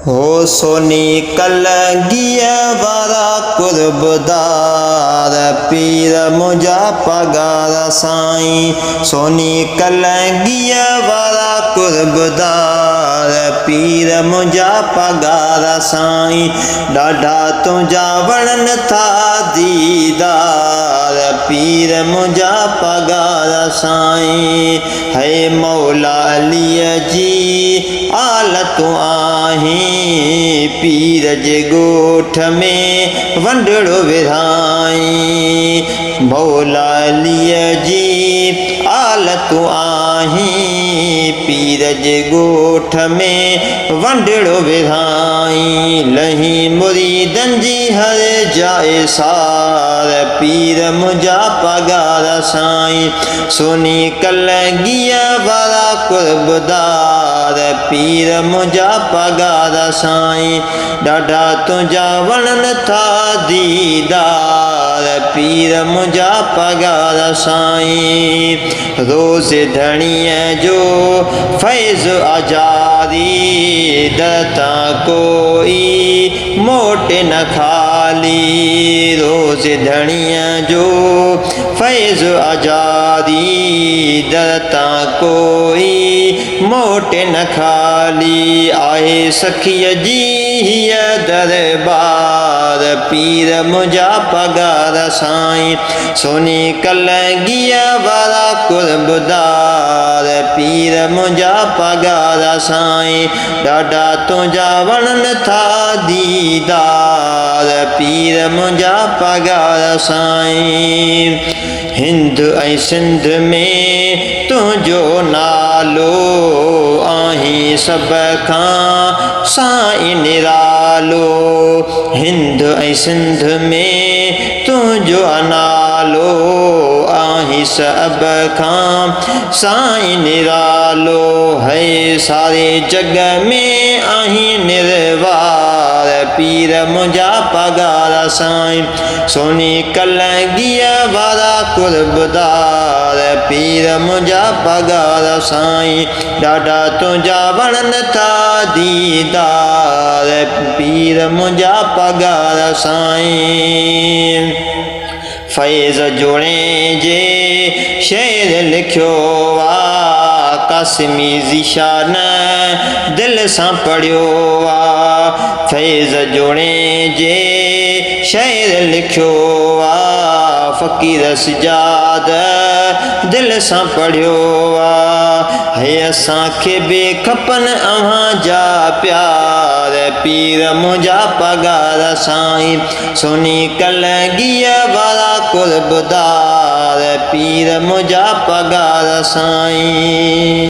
हो सोनी कलंगिया वारा कुर्बदार पीर मुझा पगार साईं। सोनी कलंगिया वारा कुर्बदार पीर मुझा पगार साईं। ॾाढा तुंहिंजा वणनि था दीदार पीर मुझा पगार साईं। है मौला अलीअ जी आलतूं आहीं पीर जे ॻोठ में वंडड़ो विधाई। मौला अलीअ जी आलतूं आहीं पीर जे ॻोठ में वंडड़ो विधाई। लही मुरीदनि जी हर जाए सार पीर मुंहिंजा पगार साईं। सोनी कलंगिया वारा कुर्बदार पीर मुंहिंजा पगार साईं। ॾाढा तुंहिंजा वणनि था दीदार पीर मुंहिंजा पगार साईं। रोज़ धणीअ जो फैज़ आजादी दता कोई मोटे न खाली। रोज़ धणीअ जो फैज़ आजादी दता कोई मोटे न खाली। आहे सखीअ जी हीअ दरबार पीर मुंहिंजा पगार साईं। सोनी कलंगिया वारा कुर्बदार पीर मुंहिंजा पगार साईं। ॾाढा तुंहिंजा वणनि था दीदार पीर मुंहिंजा पगार साईं। हिंद ऐं सिंध में तुंहिंजो नालो आहीं सभ खां साईं निरालो। हिंद ऐं सिंध में तुंहिंजो नालो आहीं सभ खां साईं निरालो। है सारे जग में आहीं निर्वार पीर मुंहिंजा पगार साईं। सोनी कलंगिया वारा कुर्बदार पीर मुंहिंजा पगार साईं। ॾाढा तुंहिंजा वणनि था दीदार पीर मुंहिंजा पगार साईं। फैज़ जोड़े जे शेर लिखियो आ कासिमी ज़ीशान दिलि सां पढ़ियो आ। फैज़ जोड़े जे शेर लिखियो आ फ़क़ीर सिजाद दिलि सां पढ़ियो आ। हे असांखे बि खपनि अव्हां जा प्यार पीर मुंहिंजा पगार साईं। सोनी कलंगिया वारा कुर्बदार पीर मुंहिंजा पगार साईं।